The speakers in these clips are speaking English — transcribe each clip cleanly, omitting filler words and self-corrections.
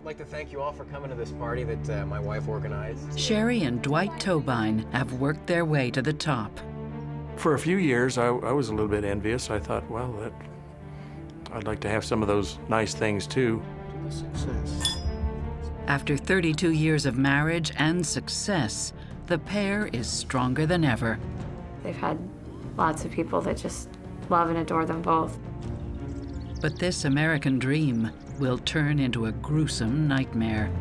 I'd like to thank you all for coming to this party that my wife organized. Sherry and Dwight Tobine have worked their way to the top. For a few years, I was a little bit envious. I thought, well, I'd like to have some of those nice things too. To the success. After 32 years of marriage and success, the pair is stronger than ever. They've had lots of people that just love and adore them both. But this American dream will turn into a gruesome nightmare.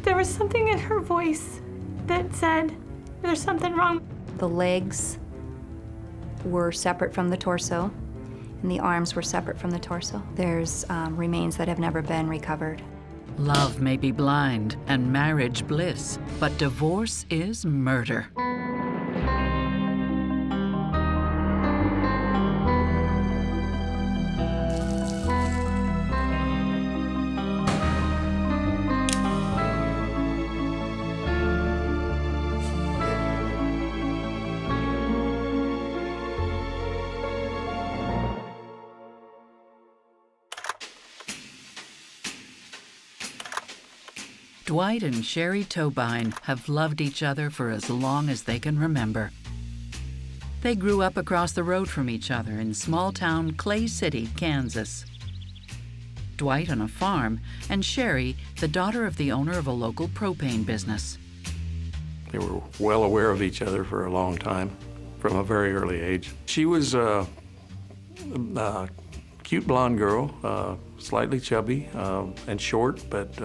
There was something in her voice that said, there's something wrong. The legs were separate from the torso, and the arms were separate from the torso. There's remains that have never been recovered. Love may be blind and marriage bliss, but divorce is murder. Dwight and Sherry Tobine have loved each other for as long as they can remember. They grew up across the road from each other in small-town Clay City, Kansas. Dwight on a farm, and Sherry, the daughter of the owner of a local propane business. They were well aware of each other for a long time, from a very early age. She was a cute blonde girl, slightly chubby and short, but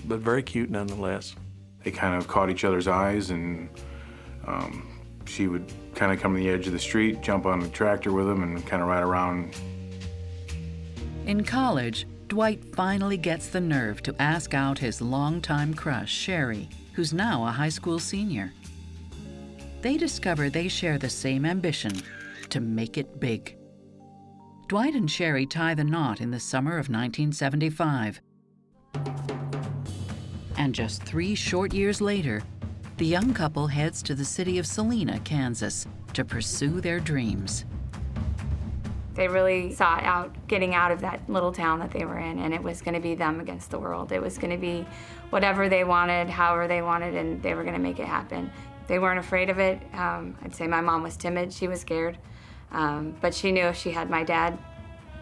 very cute nonetheless. They kind of caught each other's eyes, and she would kind of come to the edge of the street, jump on the tractor with him, and kind of ride around. In college, Dwight finally gets the nerve to ask out his longtime crush, Sherry, who's now a high school senior. They discover they share the same ambition, to make it big. Dwight and Sherry tie the knot in the summer of 1975. And just 3 short years later, the young couple heads to the city of Salina, Kansas, to pursue their dreams. They really sought out getting out of that little town that they were in, and it was going to be them against the world. It was going to be whatever they wanted, however they wanted, and they were going to make it happen. They weren't afraid of it. I'd say my mom was timid. She was scared. But she knew if she had my dad,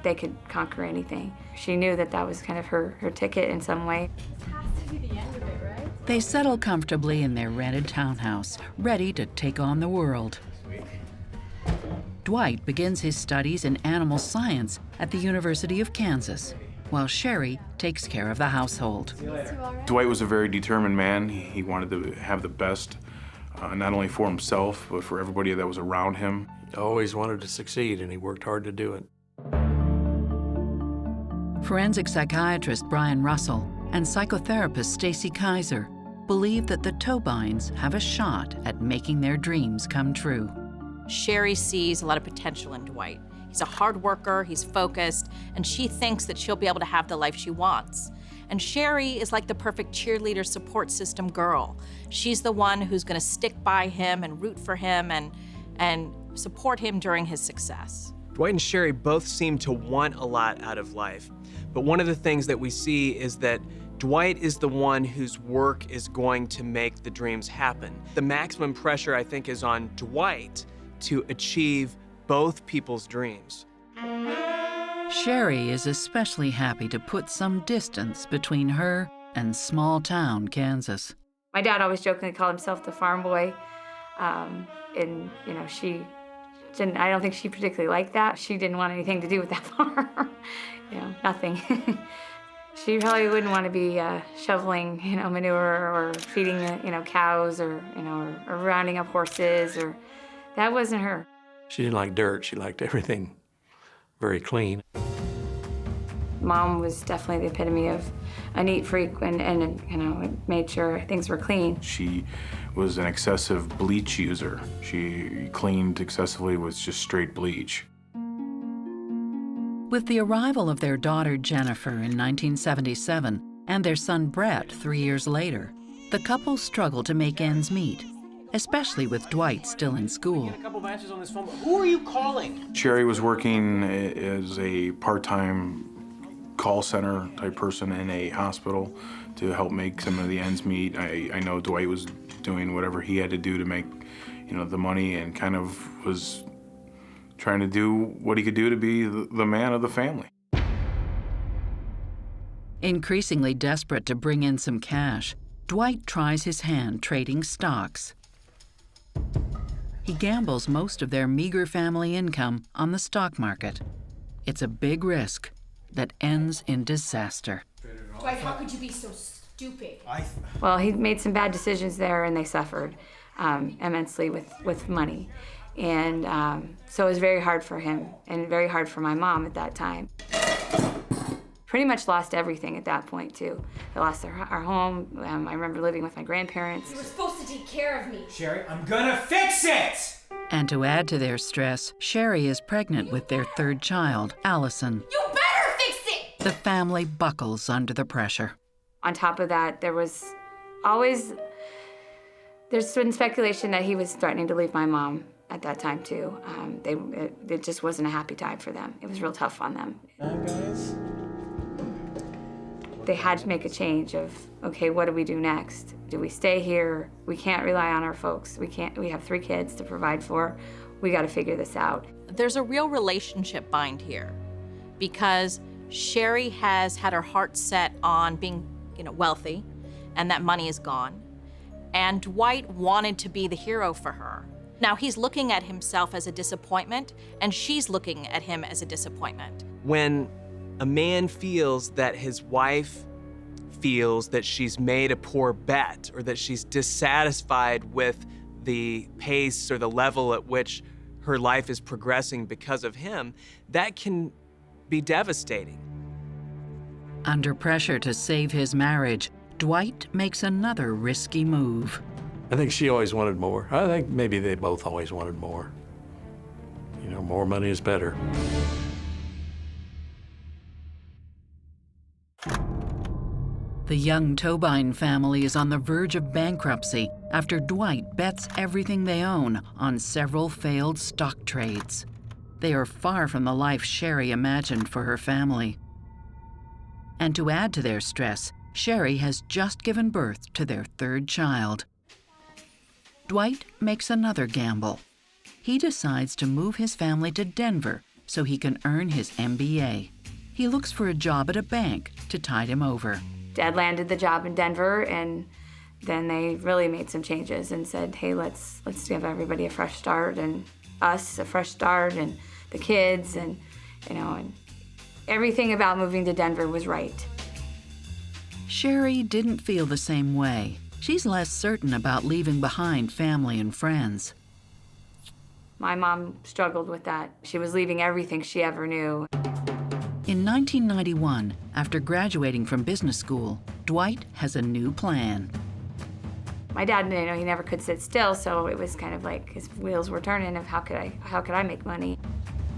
they could conquer anything. She knew that that was kind of her ticket in some way. They settle comfortably in their rented townhouse, ready to take on the world. Dwight begins his studies in animal science at the University of Kansas, while Sherry takes care of the household. Dwight was a very determined man. He wanted to have the best, not only for himself, but for everybody that was around him. He always wanted to succeed, and he worked hard to do it. Forensic psychiatrist Brian Russell and psychotherapist Stacy Kaiser believe that the Tobines have a shot at making their dreams come true. Sherry sees a lot of potential in Dwight. He's a hard worker, he's focused, and she thinks that she'll be able to have the life she wants. And Sherry is like the perfect cheerleader support system girl. She's the one who's gonna stick by him and root for him and support him during his success. Dwight and Sherry both seem to want a lot out of life. But one of the things that we see is that Dwight is the one whose work is going to make the dreams happen. The maximum pressure, I think, is on Dwight to achieve both people's dreams. Sherry is especially happy to put some distance between her and small-town Kansas. My dad always jokingly called himself the farm boy. And, you know, I don't think she particularly liked that. She didn't want anything to do with that farm. You know, nothing. She probably wouldn't want to be shoveling, you know, manure or feeding, you know, cows or, you know, or rounding up horses, or that wasn't her. She didn't like dirt. She liked everything very clean. Mom was definitely the epitome of a neat freak and you know, made sure things were clean. She was an excessive bleach user. She cleaned excessively with just straight bleach. With the arrival of their daughter Jennifer in 1977 and their son Brett 3 years later, the couple struggled to make ends meet, especially with Dwight still in school. A couple matches on this phone. Who are you calling? Sherry was working as a part-time call center type person in a hospital to help make some of the ends meet. I know Dwight was doing whatever he had to do to make, the money, and kind of was trying to do what he could do to be the man of the family. Increasingly desperate to bring in some cash, Dwight tries his hand trading stocks. He gambles most of their meager family income on the stock market. It's a big risk that ends in disaster. Dwight, how could you be so stupid? Well, he made some bad decisions there, and they suffered immensely with money. And so it was very hard for him, and very hard for my mom at that time. Pretty much lost everything at that point, too. I lost our home. I remember living with my grandparents. You were supposed to take care of me. Sherry, I'm gonna fix it! And to add to their stress, Sherry is pregnant with their third child, Allison. You better fix it! The family buckles under the pressure. On top of that, there's been speculation that he was threatening to leave my mom at that time, too. It just wasn't a happy time for them. It was real tough on them. Guys. They had to make a change of, okay, what do we do next? Do we stay here? We can't rely on our folks. We have 3 kids to provide for. We got to figure this out. There's a real relationship bind here because Sherry has had her heart set on being, wealthy, and that money is gone. And Dwight wanted to be the hero for her. Now he's looking at himself as a disappointment, and she's looking at him as a disappointment. When a man feels that his wife feels that she's made a poor bet, or that she's dissatisfied with the pace or the level at which her life is progressing because of him, that can be devastating. Under pressure to save his marriage, Dwight makes another risky move. I think she always wanted more. I think maybe they both always wanted more. More money is better. The young Tobin family is on the verge of bankruptcy after Dwight bets everything they own on several failed stock trades. They are far from the life Sherry imagined for her family. And to add to their stress, Sherry has just given birth to their third child. Dwight makes another gamble. He decides to move his family to Denver so he can earn his MBA. He looks for a job at a bank to tide him over. Dad landed the job in Denver, and then they really made some changes and said, hey, let's give everybody a fresh start, and us a fresh start, and the kids, and and everything about moving to Denver was right. Sherry didn't feel the same way. She's less certain about leaving behind family and friends. My mom struggled with that. She was leaving everything she ever knew. In 1991, after graduating from business school, Dwight has a new plan. My dad, he never could sit still, so it was kind of like his wheels were turning of how could I make money?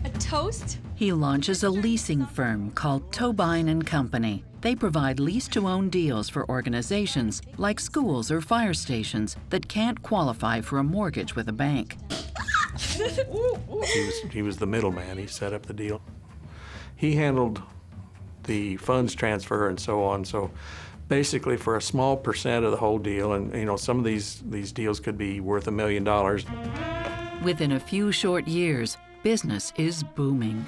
A toast? He launches a leasing firm called Tobin & Company. They provide lease-to-own deals for organizations like schools or fire stations that can't qualify for a mortgage with a bank. He was the middleman. He set up the deal. He handled the funds transfer and so on. So basically for a small percent of the whole deal, and some of these deals could be worth $1 million. Within a few short years, business is booming.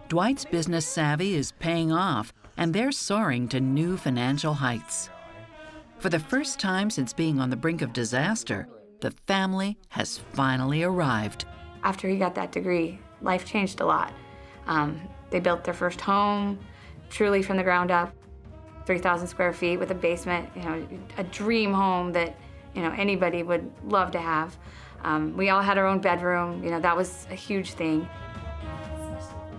Dwight's business savvy is paying off, and they're soaring to new financial heights. For the first time since being on the brink of disaster, the family has finally arrived. After he got that degree, life changed a lot. They built their first home, truly from the ground up, 3,000 square feet with a basement, a dream home that, anybody would love to have. We all had our own bedroom, that was a huge thing.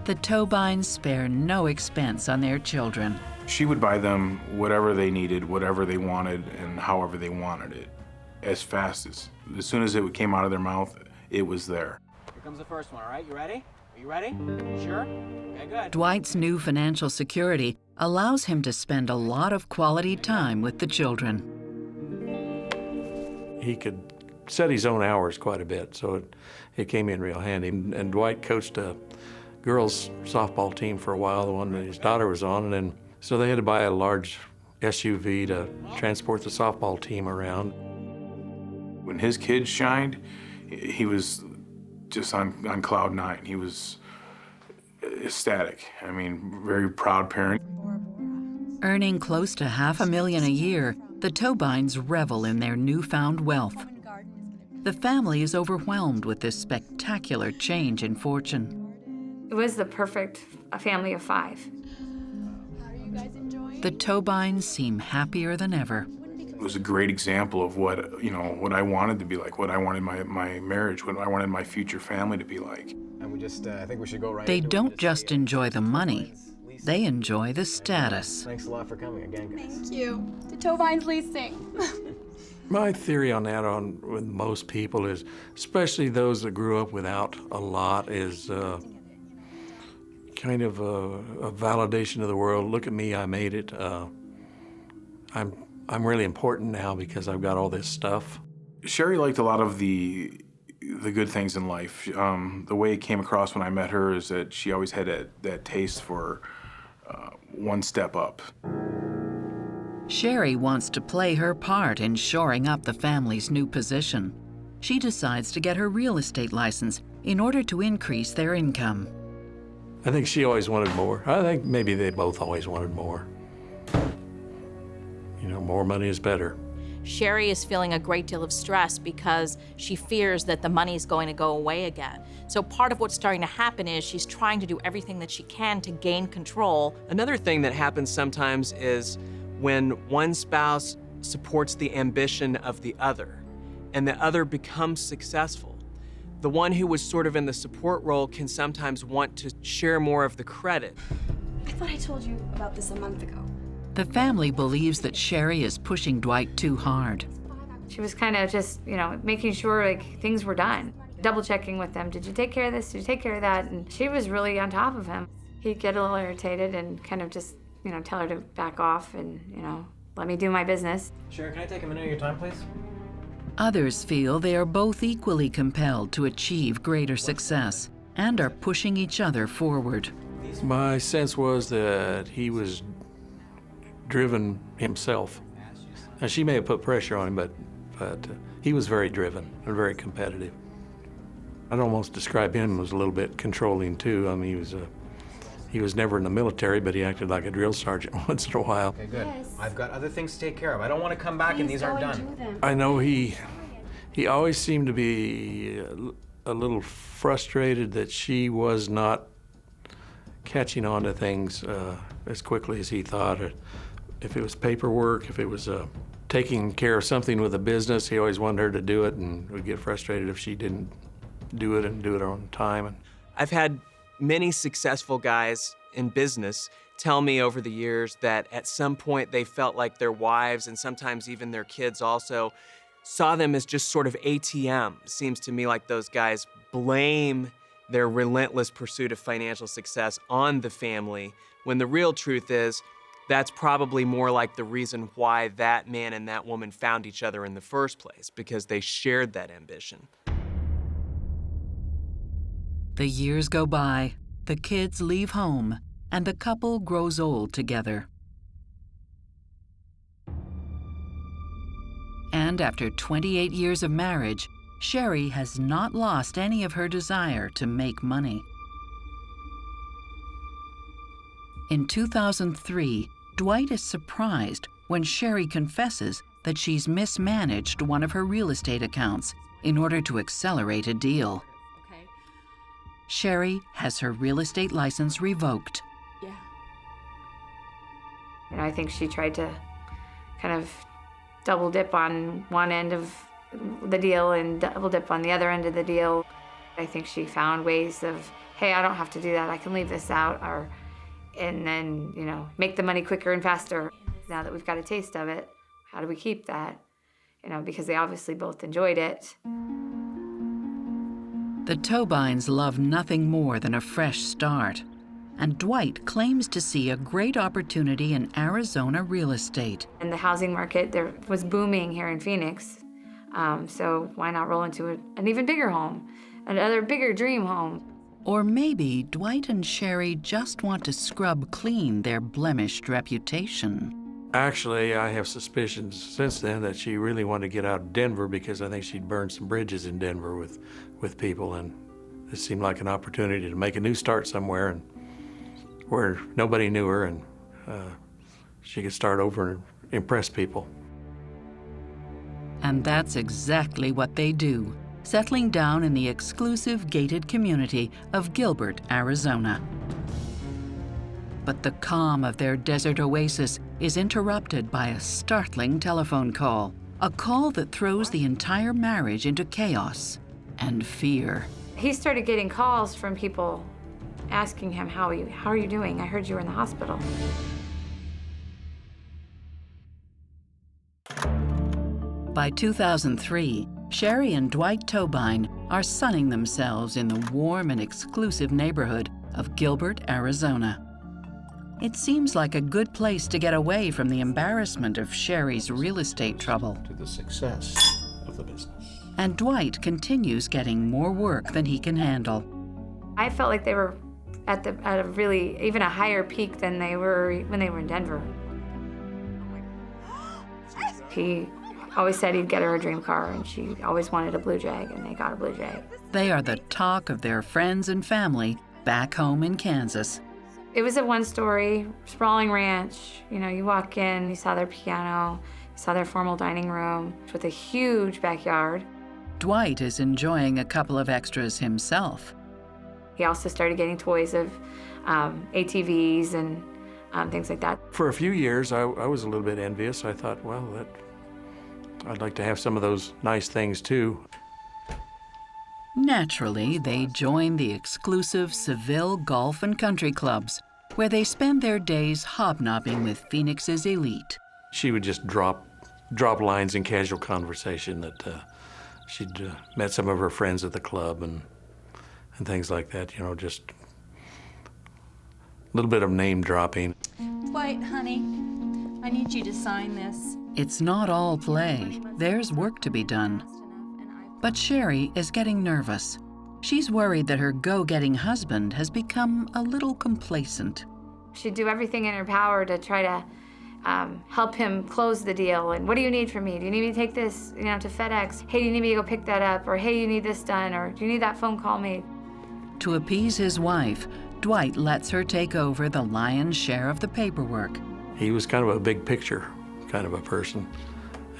The Tobins spare no expense on their children. She would buy them whatever they needed, whatever they wanted, and however they wanted it, as soon as it came out of their mouth, it was there. Here comes the first one, all right? You ready? Are you ready? Sure? Okay, good. Dwight's new financial security allows him to spend a lot of quality time with the children. He could set his own hours quite a bit, so it came in real handy. And Dwight coached a girls' softball team for a while, the one that his daughter was on, and then so they had to buy a large SUV to transport the softball team around. When his kids shined, he was just on cloud nine. He was ecstatic. I mean, very proud parent. Earning close to $500,000 a year, the Tobines revel in their newfound wealth. The family is overwhelmed with this spectacular change in fortune. It was the perfect family of 5. The Tobines seem happier than ever. It was a great example of what I wanted to be like, what I wanted my marriage, what I wanted my future family to be like. And we just, I think we should go right They into it. don't just enjoy the money, they enjoy the status. Thanks a lot for coming again, guys. Thank you. The Tobines leasing. My theory on that, with most people, is, especially those that grew up without a lot, is kind of a validation of the world. Look at me, I made it. I'm really important now because I've got all this stuff. Sherry liked a lot of the good things in life. The way it came across when I met her is that she always had that taste for one step up. Sherry wants to play her part in shoring up the family's new position. She decides to get her real estate license in order to increase their income. I think she always wanted more. I think maybe they both always wanted more. You know, more money is better. Sherry is feeling a great deal of stress because she fears that the money is going to go away again. So part of what's starting to happen is she's trying to do everything that she can to gain control. Another thing that happens sometimes is when one spouse supports the ambition of the other and the other becomes successful. The one who was sort of in the support role can sometimes want to share more of the credit. I thought I told you about this a month ago. The family believes that Sherry is pushing Dwight too hard. She was kind of just, making sure like things were done. Double checking with them. Did you take care of this? Did you take care of that? And she was really on top of him. He'd get a little irritated and kind of just, tell her to back off and, let me do my business. Sharon, can I take a minute of your time, please? Others feel they are both equally compelled to achieve greater success and are pushing each other forward. My sense was that he was driven himself. Now, she may have put pressure on him, but he was very driven and very competitive. I'd almost describe him as a little bit controlling too. I mean, he was never in the military, but he acted like a drill sergeant once in a while. Okay, good. Yes. I've got other things to take care of. I don't want to come back and these aren't done. I know he always seemed to be a little frustrated that she was not catching on to things as quickly as he thought. If it was paperwork, if it was taking care of something with a business, he always wanted her to do it and would get frustrated if she didn't do it and do it on time. I've had many successful guys in business tell me over the years that at some point they felt like their wives and sometimes even their kids also saw them as just sort of ATM. It seems to me like those guys blame their relentless pursuit of financial success on the family, when the real truth is that's probably more like the reason why that man and that woman found each other in the first place, because they shared that ambition. The years go by, the kids leave home, and the couple grows old together. And after 28 years of marriage, Sherry has not lost any of her desire to make money. In 2003, Dwight is surprised when Sherry confesses that she's mismanaged one of her real estate accounts in order to accelerate a deal. Okay. Sherry has her real estate license revoked. Yeah. I think she tried to kind of double dip on one end of the deal and double dip on the other end of the deal. I think she found ways of, hey, I don't have to do that. I can leave this out, and then, make the money quicker and faster. Now that we've got a taste of it, how do we keep that? Because they obviously both enjoyed it. The Tobines love nothing more than a fresh start, and Dwight claims to see a great opportunity in Arizona real estate. And the housing market there was booming here in Phoenix, so why not roll into an even bigger home, another bigger dream home? Or maybe Dwight and Sherry just want to scrub clean their blemished reputation. Actually, I have suspicions since then that she really wanted to get out of Denver because I think she'd burned some bridges in Denver with people, and it seemed like an opportunity to make a new start somewhere and where nobody knew her, and she could start over and impress people. And that's exactly what they do, settling down in the exclusive gated community of Gilbert, Arizona. But the calm of their desert oasis is interrupted by a startling telephone call, a call that throws the entire marriage into chaos and fear. He started getting calls from people asking him, how are you doing? I heard you were in the hospital. By 2003, Sherry and Dwight Tobine are sunning themselves in the warm and exclusive neighborhood of Gilbert, Arizona. It seems like a good place to get away from the embarrassment of Sherry's real estate trouble. To the success of the business. And Dwight continues getting more work than he can handle. I felt like they were at a really, even a higher peak than they were when they were in Denver. He always said he'd get her a dream car, and she always wanted a Blue Jag, and they got a Blue Jag. They are the talk of their friends and family back home in Kansas. It was a one-story, sprawling ranch. You know, you walk in, you saw their piano, you saw their formal dining room with a huge backyard. Dwight is enjoying a couple of extras himself. He also started getting toys of ATVs and things like that. For a few years, I was a little bit envious. I thought, well, I'd like to have some of those nice things too. Naturally, they join the exclusive Seville Golf and Country Clubs, where they spend their days hobnobbing with Phoenix's elite. She would just drop lines in casual conversation that she'd met some of her friends at the club and things like that, you know, just a little bit of name dropping. Dwight, honey, I need you to sign this. It's not all play. There's work to be done. But Sherry is getting nervous. She's worried that her go-getting husband has become a little complacent. She'd do everything in her power to try to help him close the deal. And what do you need from me? Do you need me to take this, to FedEx? Hey, do you need me to go pick that up? Or hey, you need this done? Or do you need that phone call made? To appease his wife, Dwight lets her take over the lion's share of the paperwork. He was kind of a big picture kind of a person.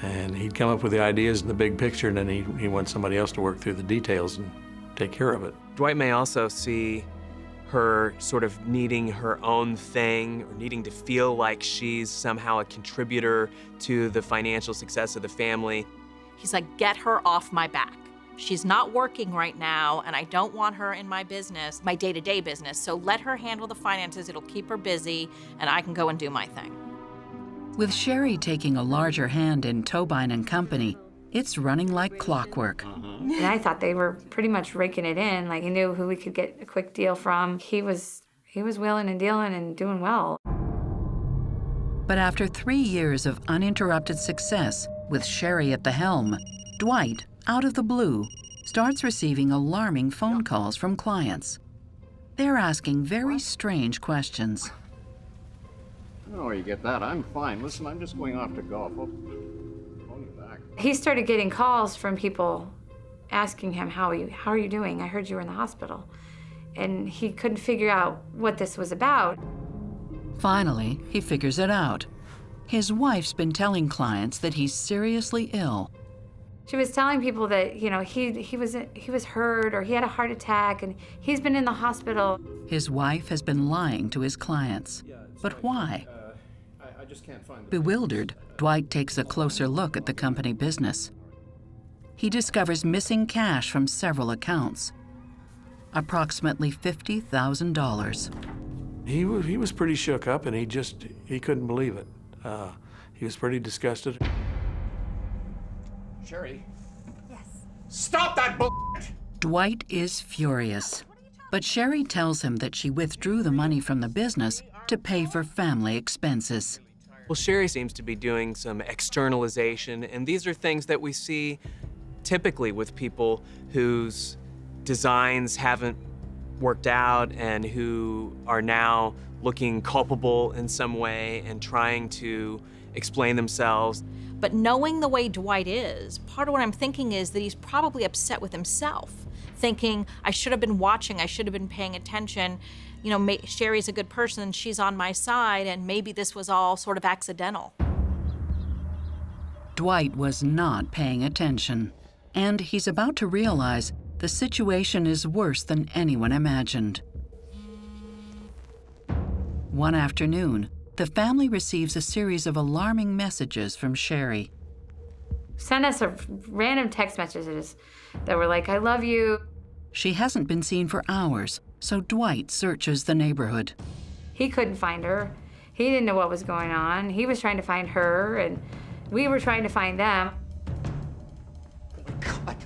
And he'd come up with the ideas in the big picture, and then he wants somebody else to work through the details and take care of it. Dwight may also see her sort of needing her own thing, or needing to feel like she's somehow a contributor to the financial success of the family. He's like, get her off my back. She's not working right now, and I don't want her in my business, my day-to-day business, so let her handle the finances. It'll keep her busy, and I can go and do my thing. With Sherry taking a larger hand in Tobine and Company, it's running like clockwork. And I thought they were pretty much raking it in. Like, he knew who we could get a quick deal from. He was wheeling and dealing and doing well. But after 3 years of uninterrupted success, with Sherry at the helm, Dwight, out of the blue, starts receiving alarming phone calls from clients. They're asking very strange questions. I don't know where you get that. I'm fine. Listen, I'm just going off to golf. I'll phone you back. He started getting calls from people asking him, how are you doing? I heard you were in the hospital. And he couldn't figure out what this was about. Finally, he figures it out. His wife's been telling clients that he's seriously ill. She was telling people that, he was hurt, or he had a heart attack, and he's been in the hospital. His wife has been lying to his clients. But why? I just can't find the... Bewildered, Dwight takes a closer look at the company business. He discovers missing cash from several accounts. Approximately $50,000. He was pretty shook up, and he couldn't believe it. He was pretty disgusted. Sherry? Yes. Stop that bullshit! Dwight is furious. But Sherry tells him that she withdrew the money from the business to pay for family expenses. Well, Sherry seems to be doing some externalization, and these are things that we see typically with people whose designs haven't worked out and who are now looking culpable in some way and trying to explain themselves. But knowing the way Dwight is, part of what I'm thinking is that he's probably upset with himself, thinking, I should have been watching, I should have been paying attention. You know, Sherry's a good person, she's on my side, and maybe this was all sort of accidental. Dwight was not paying attention, and he's about to realize the situation is worse than anyone imagined. One afternoon, the family receives a series of alarming messages from Sherry. Send us random text messages that were like, I love you. She hasn't been seen for hours, so Dwight searches the neighborhood. He couldn't find her. He didn't know what was going on. He was trying to find her, and we were trying to find them. Oh my God,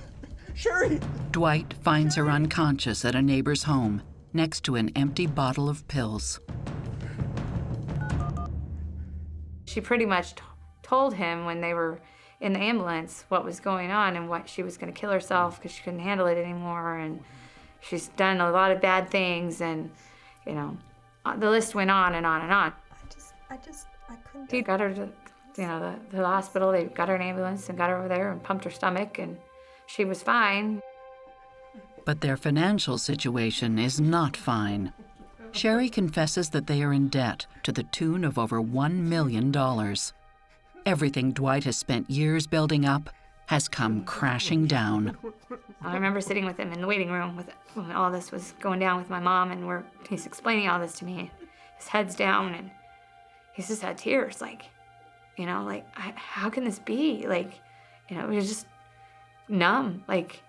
Sherry! Dwight finds her unconscious at a neighbor's home, next to an empty bottle of pills. She pretty much told him when they were in the ambulance what was going on and what she was going to kill herself because she couldn't handle it anymore, and she's done a lot of bad things, and you know, the list went on and on and on. I couldn't. He got her to, you know, the hospital. They got her an ambulance and got her over there and pumped her stomach, and she was fine. But their financial situation is not fine. Sherry confesses that they are in debt to the tune of over $1 million. Everything Dwight has spent years building up has come crashing down. I remember sitting with him in the waiting room when all this was going down with my mom, and he's explaining all this to me. His head's down, and he's just had tears, like, you know, like, how can this be? Like, you know, it was just numb. Like,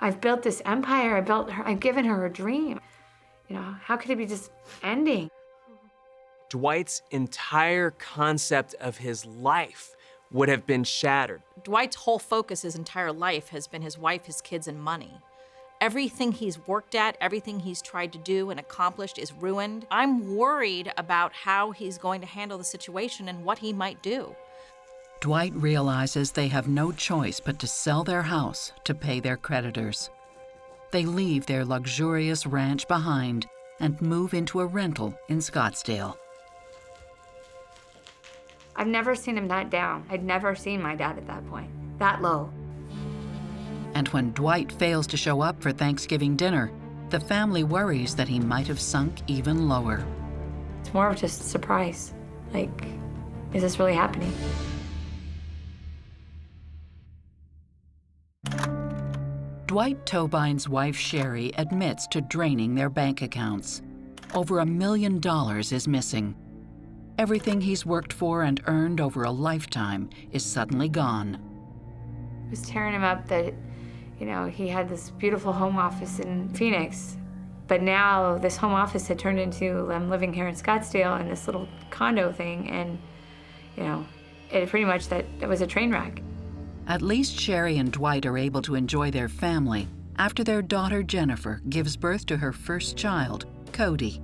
I've built this empire, I've given her a dream. You know, how could it be just ending? Dwight's entire concept of his life would have been shattered. Dwight's whole focus his entire life has been his wife, his kids, and money. Everything he's worked at, everything he's tried to do and accomplished is ruined. I'm worried about how he's going to handle the situation and what he might do. Dwight realizes they have no choice but to sell their house to pay their creditors. They leave their luxurious ranch behind and move into a rental in Scottsdale. I've never seen him that down. I'd never seen my dad at that point, that low. And when Dwight fails to show up for Thanksgiving dinner, the family worries that he might have sunk even lower. It's more of just a surprise. Like, is this really happening? Dwight Tobine's wife, Sherry, admits to draining their bank accounts. Over $1 million is missing. Everything he's worked for and earned over a lifetime is suddenly gone. It was tearing him up that, you know, he had this beautiful home office in Phoenix, but now this home office had turned into, I'm living here in Scottsdale in this little condo thing, and, you know, it pretty much, that was a train wreck. At least Sherry and Dwight are able to enjoy their family after their daughter Jennifer gives birth to her first child, Cody.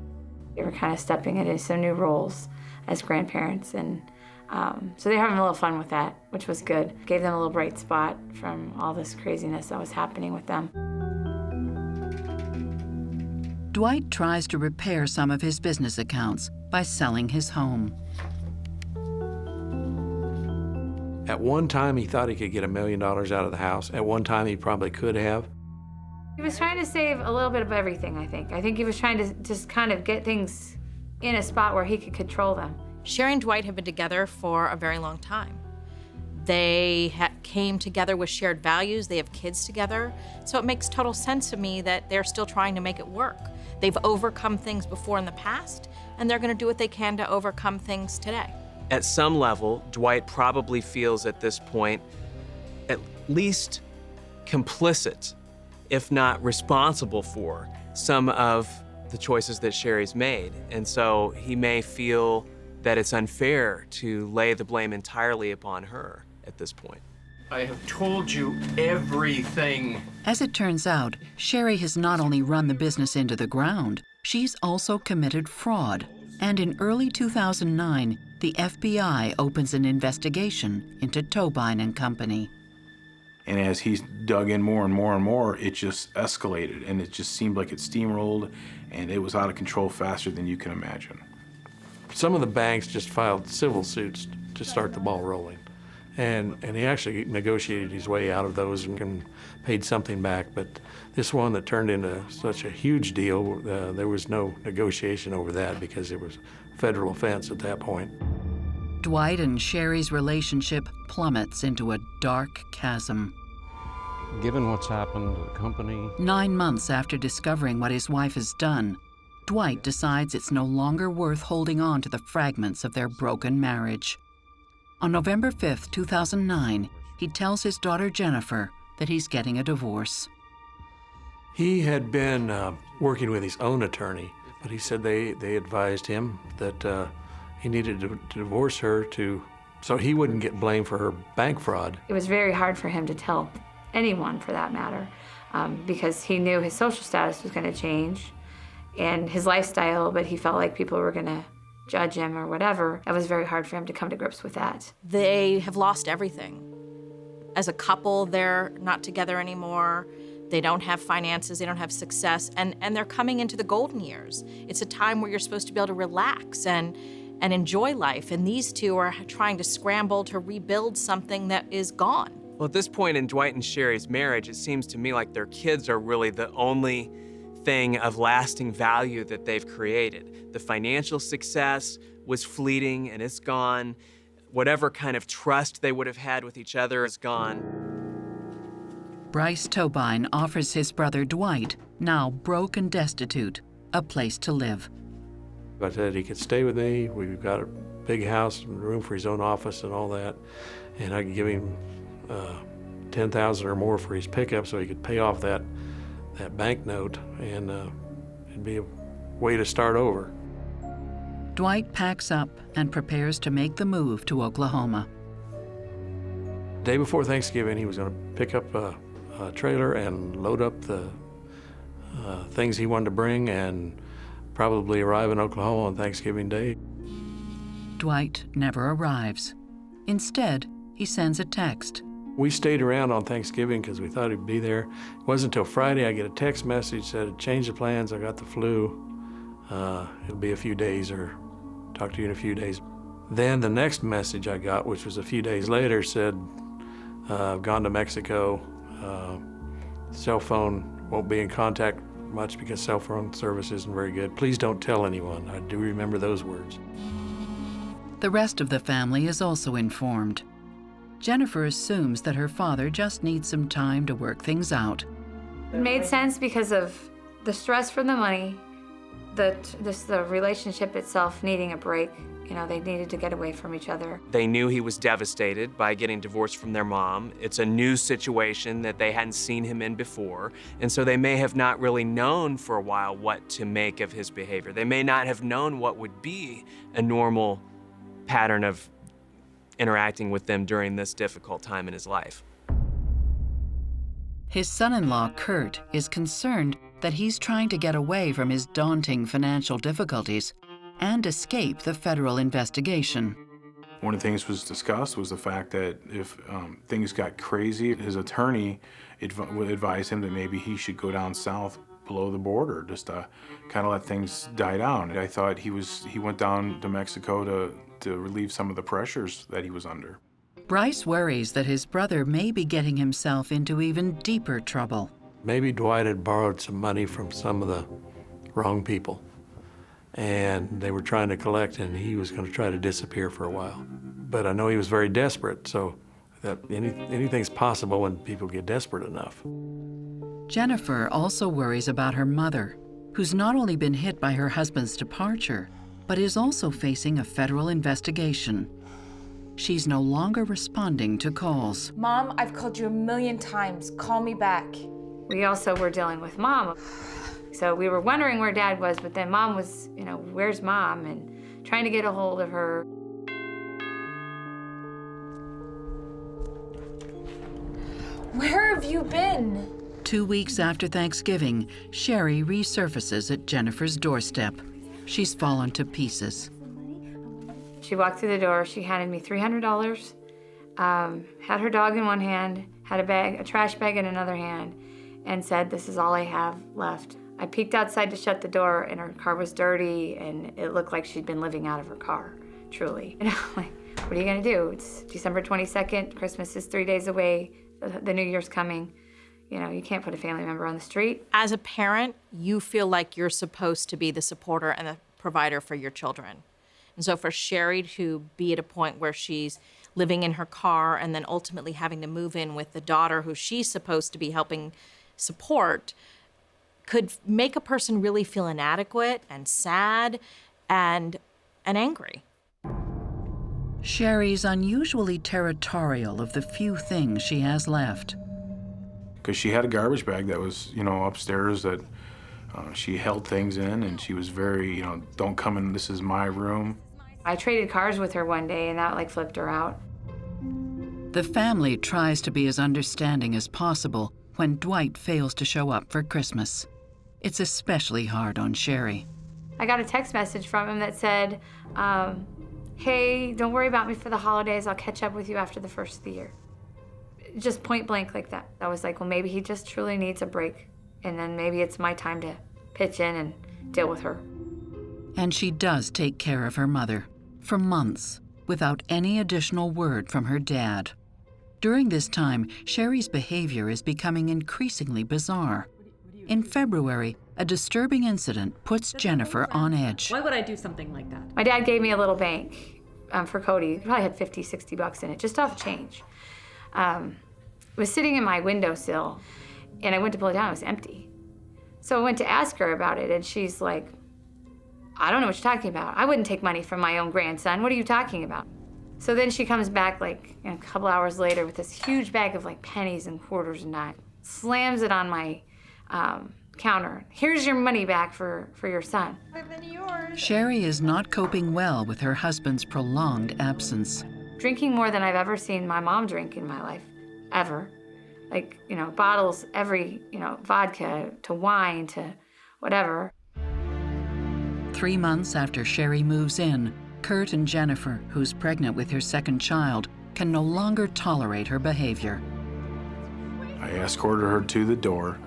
They were kind of stepping into some new roles as grandparents, and so they're having a little fun with that, which was good. Gave them a little bright spot from all this craziness that was happening with them. Dwight tries to repair some of his business accounts by selling his home. At one time, he thought he could get $1 million out of the house. At one time, he probably could have. He was trying to save a little bit of everything, I think. I think he was trying to just kind of get things in a spot where he could control them. Sherry and Dwight have been together for a very long time. They came together with shared values. They have kids together. So it makes total sense to me that they're still trying to make it work. They've overcome things before in the past, and they're going to do what they can to overcome things today. At some level, Dwight probably feels at this point at least complicit, if not responsible for, some of the choices that Sherry's made. And so he may feel that it's unfair to lay the blame entirely upon her at this point. I have told you everything. As it turns out, Sherry has not only run the business into the ground, she's also committed fraud. And in early 2009, the FBI opens an investigation into Tobine and Company. And as he dug in more and more and more, it just escalated, and it just seemed like it steamrolled, and it was out of control faster than you can imagine. Some of the banks just filed civil suits to start the ball rolling. And he actually negotiated his way out of those and paid something back. But this one that turned into such a huge deal, there was no negotiation over that because it was a federal offense at that point. Dwight and Sherry's relationship plummets into a dark chasm. Given what's happened to the company, 9 months after discovering what his wife has done, Dwight decides it's no longer worth holding on to the fragments of their broken marriage. On November 5th, 2009, he tells his daughter Jennifer that he's getting a divorce. He had been working with his own attorney, but he said they advised him that he needed to divorce her so he wouldn't get blamed for her bank fraud. It was very hard for him to tell anyone, for that matter, because he knew his social status was going to change and his lifestyle, but he felt like people were going to judge him or whatever. It was very hard for him to come to grips with that. They have lost everything. As a couple, they're not together anymore. They don't have finances, they don't have success, and they're coming into the golden years. It's a time where you're supposed to be able to relax and enjoy life, and these two are trying to scramble to rebuild something that is gone. Well, at this point in Dwight and Sherry's marriage, it seems to me like their kids are really the only thing of lasting value that they've created. The financial success was fleeting and it's gone. Whatever kind of trust they would have had with each other is gone. Bryce Tobine offers his brother Dwight, now broke and destitute, a place to live. I said he could stay with me. We've got a big house and room for his own office and all that. And I could give him $10,000 or more for his pickup so he could pay off that bank note, and it'd be a way to start over. Dwight packs up and prepares to make the move to Oklahoma. The day before Thanksgiving, he was going to pick up a trailer and load up the things he wanted to bring and probably arrive in Oklahoma on Thanksgiving Day. Dwight never arrives. Instead, he sends a text. We stayed around on Thanksgiving because we thought he'd be there. It wasn't until Friday I get a text message said, change the plans, I got the flu. It'll be a few days, or talk to you in a few days. Then the next message I got, which was a few days later, said, I've gone to Mexico. Cell phone won't be in contact much because cell phone service isn't very good. Please don't tell anyone. I do remember those words. The rest of the family is also informed. Jennifer assumes that her father just needs some time to work things out. It made sense because of the stress from the money, the relationship itself needing a break. You know, they needed to get away from each other. They knew he was devastated by getting divorced from their mom. It's a new situation that they hadn't seen him in before, and so they may have not really known for a while what to make of his behavior. They may not have known what would be a normal pattern of interacting with them during this difficult time in his life. His son-in-law, Kurt, is concerned that he's trying to get away from his daunting financial difficulties and escape the federal investigation. One of the things was discussed was the fact that if things got crazy, his attorney would advise him that maybe he should go down south below the border just to kind of let things die down. And I thought he went down to Mexico to relieve some of the pressures that he was under. Bryce worries that his brother may be getting himself into even deeper trouble. Maybe Dwight had borrowed some money from some of the wrong people, and they were trying to collect, and he was going to try to disappear for a while. But I know he was very desperate, so that anything's possible when people get desperate enough. Jennifer also worries about her mother, who's not only been hit by her husband's departure, but is also facing a federal investigation. She's no longer responding to calls. Mom, I've called you 1,000,000 times. Call me back. We also were dealing with Mom. So we were wondering where Dad was, but then Mom was, where's Mom? And trying to get a hold of her. Where have you been? 2 weeks after Thanksgiving, Sherry resurfaces at Jennifer's doorstep. She's fallen to pieces. She walked through the door, she handed me $300, had her dog in one hand, had a trash bag in another hand, and said, "This is all I have left." I peeked outside to shut the door, and her car was dirty, and it looked like she'd been living out of her car, truly. And I'm like, what are you gonna do? It's December 22nd, Christmas is 3 days away, the New Year's coming. You know, you can't put a family member on the street. As a parent, you feel like you're supposed to be the supporter and the provider for your children. And so for Sherry to be at a point where she's living in her car and then ultimately having to move in with the daughter who she's supposed to be helping support could make a person really feel inadequate and sad and angry. Sherry's unusually territorial of the few things she has left. Because she had a garbage bag that was, upstairs that she held things in, and she was very, don't come in, this is my room. I traded cars with her one day, and that flipped her out. The family tries to be as understanding as possible when Dwight fails to show up for Christmas. It's especially hard on Sherry. I got a text message from him that said, hey, don't worry about me for the holidays. I'll catch up with you after the first of the year. Just point blank like that. I was like, well, maybe he just truly needs a break. And then maybe it's my time to pitch in and deal with her. And she does take care of her mother for months without any additional word from her dad. During this time, Sherry's behavior is becoming increasingly bizarre. In February, a disturbing incident puts Jennifer on edge. Why would I do something like that? My dad gave me a little bank for Cody. He probably had 50, 60 bucks in it, just off change. It was sitting in my windowsill, and I went to pull it down, it was empty. So I went to ask her about it, and she's like, I don't know what you're talking about. I wouldn't take money from my own grandson. What are you talking about? So then she comes back a couple hours later with this huge bag of pennies and quarters and dimes, slams it on my counter. Here's your money back for your son. Sherry is not coping well with her husband's prolonged absence. Drinking more than I've ever seen my mom drink in my life, ever. Bottles, vodka to wine to whatever. 3 months after Sherry moves in, Kurt and Jennifer, who's pregnant with her second child, can no longer tolerate her behavior. I escorted her to the door.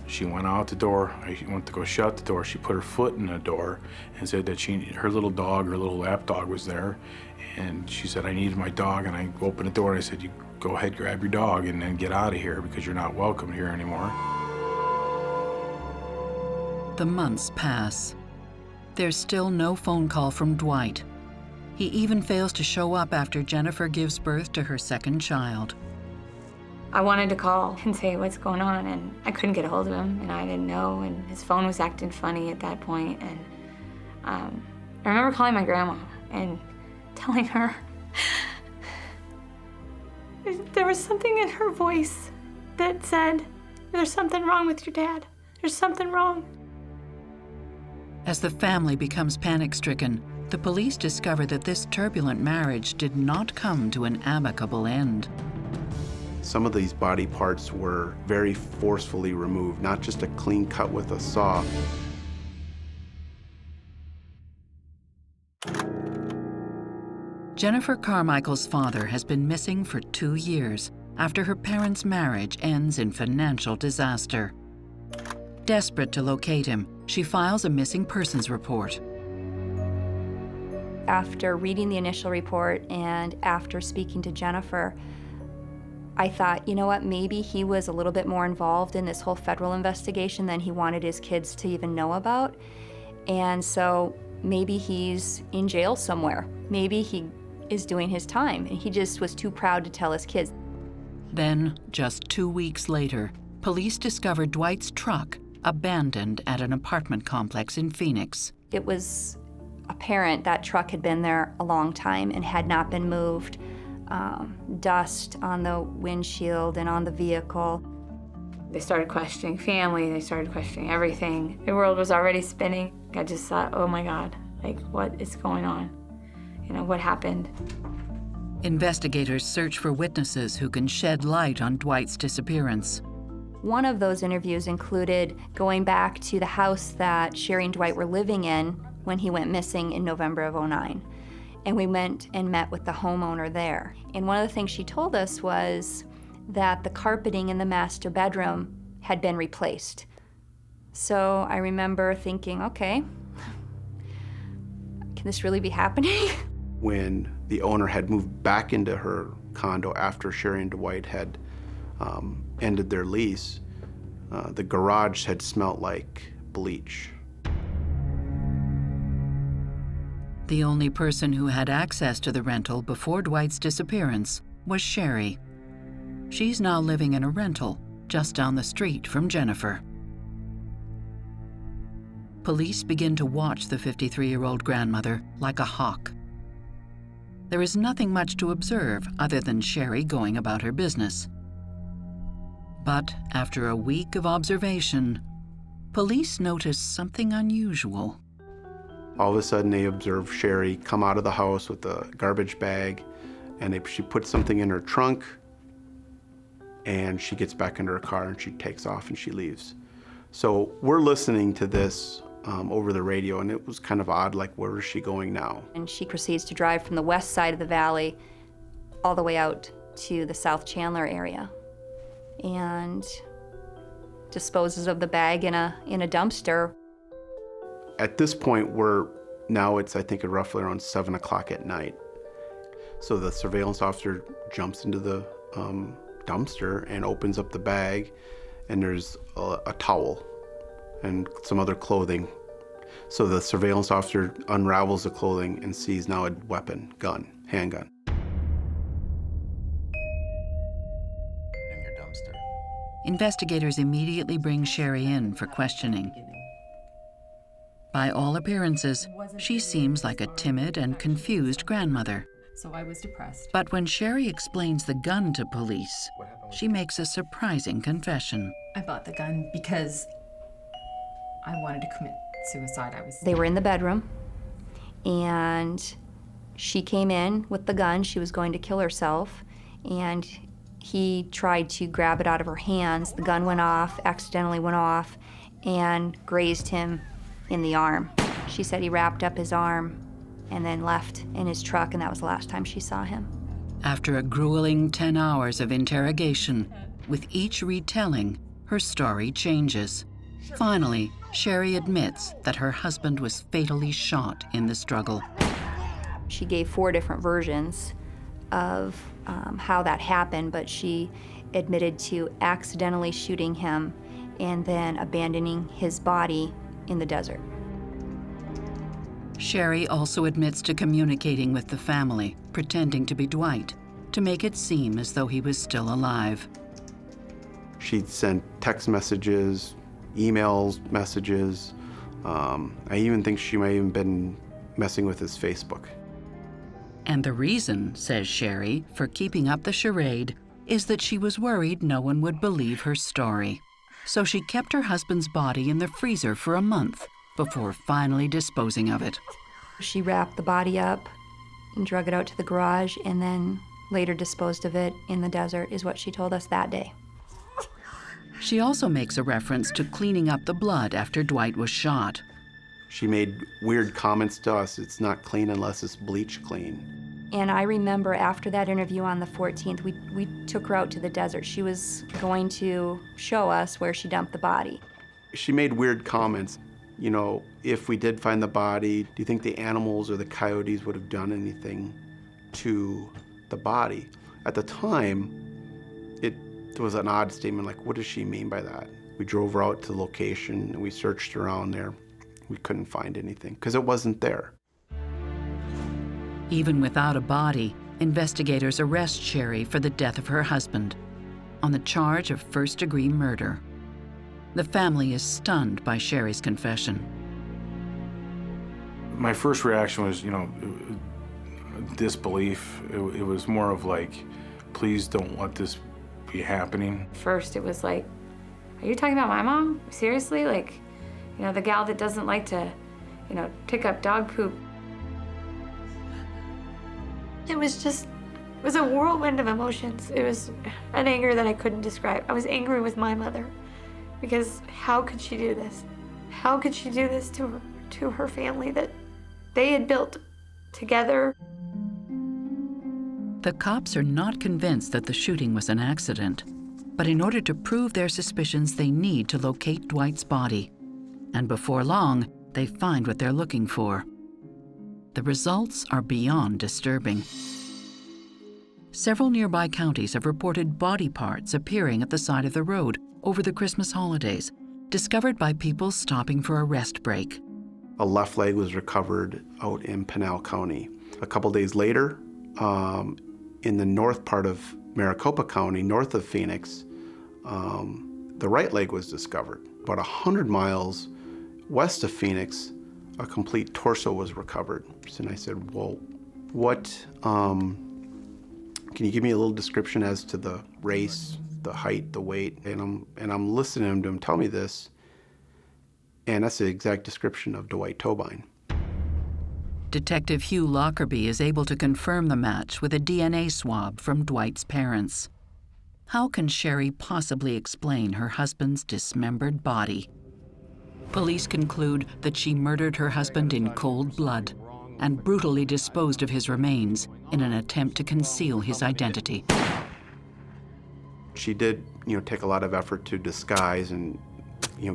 She went out the door. I went to go shut the door. She put her foot in the door and said that her little dog, her little lap dog was there. And she said, I needed my dog. And I opened the door and I said, you go ahead, grab your dog and then get out of here because you're not welcome here anymore. The months pass. There's still no phone call from Dwight. He even fails to show up after Jennifer gives birth to her second child. I wanted to call and say what's going on, and I couldn't get a hold of him, and I didn't know, and his phone was acting funny at that point. And I remember calling my grandma and telling her there was something in her voice that said, there's something wrong with your dad. There's something wrong. As the family becomes panic-stricken, the police discover that this turbulent marriage did not come to an amicable end. Some of these body parts were very forcefully removed, not just a clean cut with a saw. Jennifer Carmichael's father has been missing for 2 years after her parents' marriage ends in financial disaster. Desperate to locate him, she files a missing persons report. After reading the initial report and after speaking to Jennifer, I thought, you know what, maybe he was a little bit more involved in this whole federal investigation than he wanted his kids to even know about. And so maybe he's in jail somewhere. Maybe he is doing his time, and he just was too proud to tell his kids. Then, just 2 weeks later, police discovered Dwight's truck abandoned at an apartment complex in Phoenix. It was apparent that truck had been there a long time and had not been moved. Dust on the windshield and on the vehicle. They started questioning family, they started questioning everything. The world was already spinning. I just thought, oh my God, what is going on? What happened? Investigators search for witnesses who can shed light on Dwight's disappearance. One of those interviews included going back to the house that Sherry and Dwight were living in when he went missing in November of '09. And we went and met with the homeowner there. And one of the things she told us was that the carpeting in the master bedroom had been replaced. So I remember thinking, okay, can this really be happening? When the owner had moved back into her condo after Sherry and Dwight had ended their lease, the garage had smelt like bleach. The only person who had access to the rental before Dwight's disappearance was Sherry. She's now living in a rental just down the street from Jennifer. Police begin to watch the 53-year-old grandmother like a hawk. There is nothing much to observe other than Sherry going about her business. But after a week of observation, police notice something unusual. All of a sudden they observe Sherry come out of the house with a garbage bag, and she puts something in her trunk, and she gets back into her car and she takes off and she leaves. So we're listening to this over the radio, and it was kind of odd, like, where is she going now? And she proceeds to drive from the west side of the valley all the way out to the South Chandler area and disposes of the bag in a dumpster. At this point, it's I think roughly around 7 o'clock at night. So the surveillance officer jumps into the dumpster and opens up the bag, and there's a towel and some other clothing. So the surveillance officer unravels the clothing and sees now a weapon, handgun. In your dumpster. Investigators immediately bring Sherry in for questioning. By all appearances, she seems like a timid and confused grandmother. So I was depressed. But when Sherry explains the gun to police, she makes a surprising confession. I bought the gun because I wanted to commit suicide. They were in the bedroom, and she came in with the gun. She was going to kill herself, and he tried to grab it out of her hands. The gun went off, accidentally went off, and grazed him in the arm. She said he wrapped up his arm and then left in his truck, and that was the last time she saw him. After a grueling 10 hours of interrogation, with each retelling, her story changes. Finally, Sherry admits that her husband was fatally shot in the struggle. She gave 4 different versions of how that happened, but she admitted to accidentally shooting him and then abandoning his body in the desert. Sherry also admits to communicating with the family, pretending to be Dwight, to make it seem as though he was still alive. She'd sent text messages, emails, messages. I even think she may have been messing with his Facebook. And the reason, says Sherry, for keeping up the charade is that she was worried no one would believe her story. So she kept her husband's body in the freezer for a month before finally disposing of it. She wrapped the body up and drug it out to the garage, and then later disposed of it in the desert, is what she told us that day. She also makes a reference to cleaning up the blood after Dwight was shot. She made weird comments to us. It's not clean unless it's bleach clean. And I remember after that interview on the 14th, we took her out to the desert. She was going to show us where she dumped the body. She made weird comments. You know, if we did find the body, do you think the animals or the coyotes would have done anything to the body? At the time, it was an odd statement, like, what does she mean by that? We drove her out to the location and we searched around there. We couldn't find anything because it wasn't there. Even without a body, investigators arrest Sherry for the death of her husband on the charge of first-degree murder. The family is stunned by Sherry's confession. My first reaction was, disbelief. It was more of like, please don't let this be happening. First, it was like, are you talking about my mom? Seriously? Like, the gal that doesn't like to, pick up dog poop. It was a whirlwind of emotions. It was an anger that I couldn't describe. I was angry with my mother because how could she do this? How could she do this to her family that they had built together? The cops are not convinced that the shooting was an accident, but in order to prove their suspicions, they need to locate Dwight's body. And before long, they find what they're looking for. The results are beyond disturbing. Several nearby counties have reported body parts appearing at the side of the road over the Christmas holidays, discovered by people stopping for a rest break. A left leg was recovered out in Pinal County. A couple days later, in the north part of Maricopa County, north of Phoenix, the right leg was discovered. About 100 miles west of Phoenix, a complete torso was recovered. And I said, well, can you give me a little description as to the race, the height, the weight? And I'm listening to him tell me this, and that's the exact description of Dwight Tobine. Detective Hugh Lockerbie is able to confirm the match with a DNA swab from Dwight's parents. How can Sherry possibly explain her husband's dismembered body? Police conclude that she murdered her husband in cold blood and brutally disposed of his remains in an attempt to conceal his identity. She did, take a lot of effort to disguise and,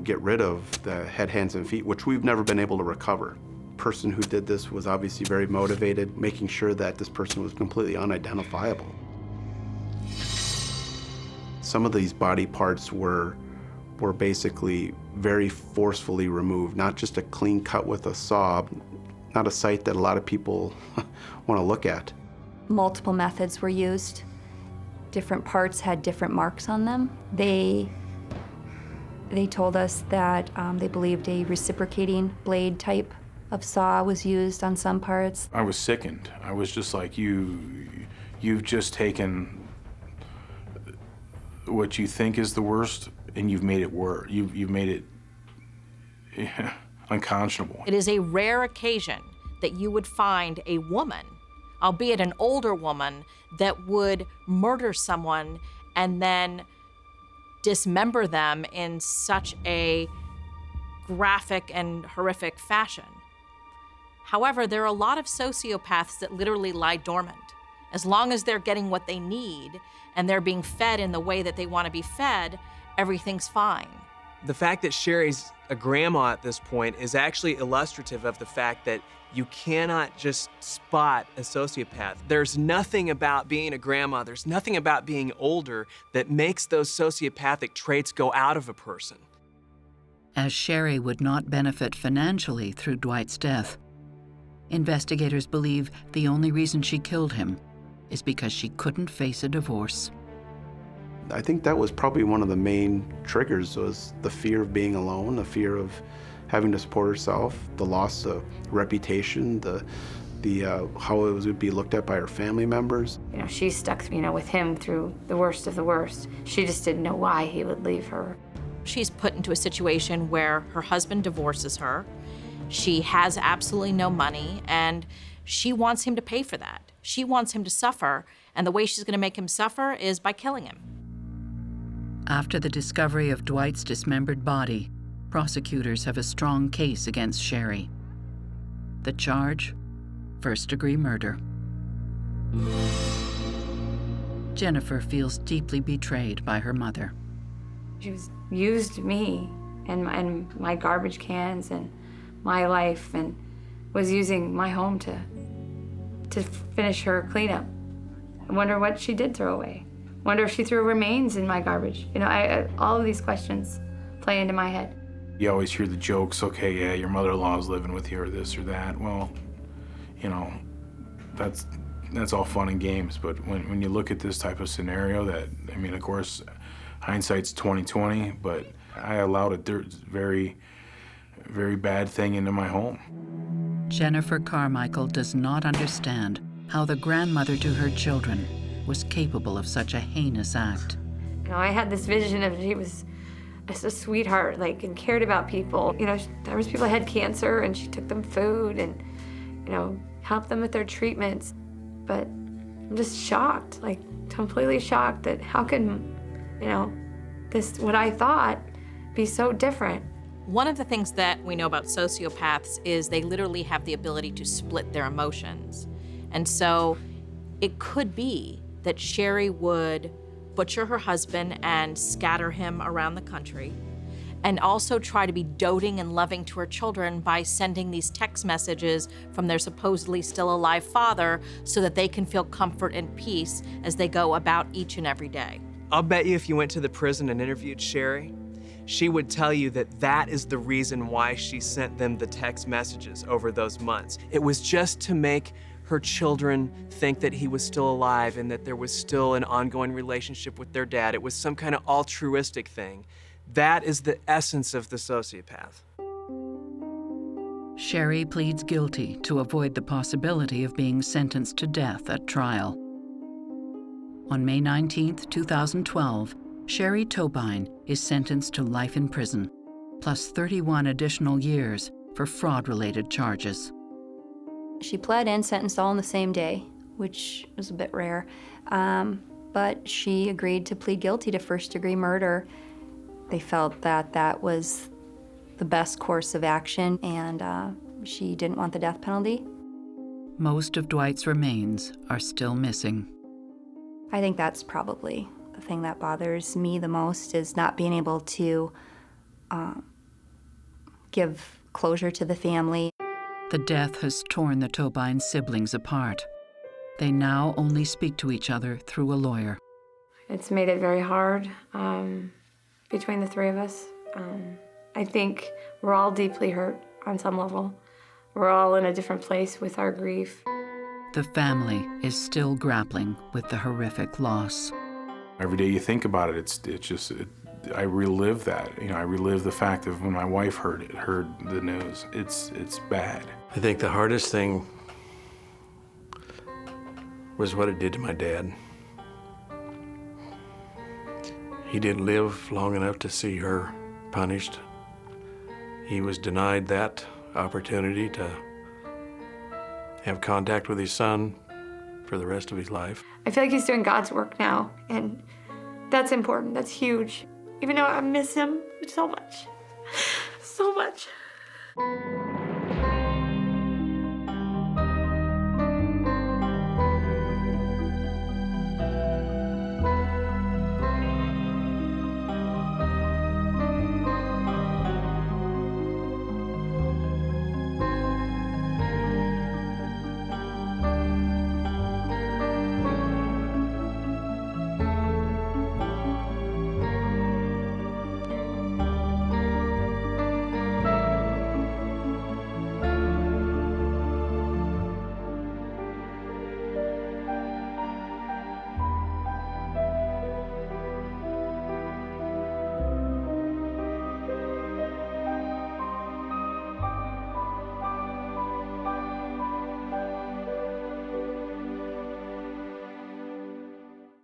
get rid of the head, hands, and feet, which we've never been able to recover. The person who did this was obviously very motivated, making sure that this person was completely unidentifiable. Some of these body parts were basically very forcefully removed, not just a clean cut with a saw, not a sight that a lot of people want to look at. Multiple methods were used. Different parts had different marks on them. They told us that they believed a reciprocating blade type of saw was used on some parts. I was sickened. I was just like, you've just taken what you think is the worst and you've made it worse. You've made it unconscionable. It is a rare occasion that you would find a woman, albeit an older woman, that would murder someone and then dismember them in such a graphic and horrific fashion. However, there are a lot of sociopaths that literally lie dormant. As long as they're getting what they need and they're being fed in the way that they want to be fed, everything's fine. The fact that Sherry's a grandma at this point is actually illustrative of the fact that you cannot just spot a sociopath. There's nothing about being a grandma, there's nothing about being older that makes those sociopathic traits go out of a person. As Sherry would not benefit financially through Dwight's death, investigators believe the only reason she killed him is because she couldn't face a divorce. I think that was probably one of the main triggers, was the fear of being alone, the fear of having to support herself, the loss of reputation, the how it would be looked at by her family members. She stuck, with him through the worst of the worst. She just didn't know why he would leave her. She's put into a situation where her husband divorces her. She has absolutely no money, and she wants him to pay for that. She wants him to suffer, and the way she's going to make him suffer is by killing him. After the discovery of Dwight's dismembered body, prosecutors have a strong case against Sherry. The charge? First-degree murder. Jennifer feels deeply betrayed by her mother. She used me and my garbage cans and my life, and was using my home to finish her cleanup. I wonder what she did throw away. Wonder if she threw remains in my garbage. All of these questions play into my head. You always hear the jokes, okay, yeah, your mother-in-law's living with you or this or that. Well, that's all fun and games, but when you look at this type of scenario, of course, hindsight's 20/20, but I allowed a very, very bad thing into my home. Jennifer Carmichael does not understand how the grandmother to her children was capable of such a heinous act. I had this vision of she was just a sweetheart, and cared about people. There was people that had cancer, and she took them food and, helped them with their treatments. But I'm just shocked, completely shocked that how can, this, what I thought, be so different. One of the things that we know about sociopaths is they literally have the ability to split their emotions. And so it could be that Sherry would butcher her husband and scatter him around the country, and also try to be doting and loving to her children by sending these text messages from their supposedly still alive father so that they can feel comfort and peace as they go about each and every day. I'll bet you if you went to the prison and interviewed Sherry, she would tell you that that is the reason why she sent them the text messages over those months. It was just to make her children think that he was still alive and that there was still an ongoing relationship with their dad. It was some kind of altruistic thing. That is the essence of the sociopath. Sherry pleads guilty to avoid the possibility of being sentenced to death at trial. On May 19, 2012, Sherry Tobine is sentenced to life in prison, plus 31 additional years for fraud-related charges. She pled and sentenced all in the same day, which was a bit rare, but she agreed to plead guilty to first-degree murder. They felt that that was the best course of action, and she didn't want the death penalty. Most of Dwight's remains are still missing. I think that's probably the thing that bothers me the most, is not being able to give closure to the family. The death has torn the Tobine siblings apart. They now only speak to each other through a lawyer. It's made it very hard between the three of us. I think we're all deeply hurt on some level. We're all in a different place with our grief. The family is still grappling with the horrific loss. Every day you think about it, I relive that. You know, I relive the fact of when my wife heard the news. It's bad. I think the hardest thing was what it did to my dad. He didn't live long enough to see her punished. He was denied that opportunity to have contact with his son for the rest of his life. I feel like he's doing God's work now, and that's important, that's huge. Even though I miss him so much, so much.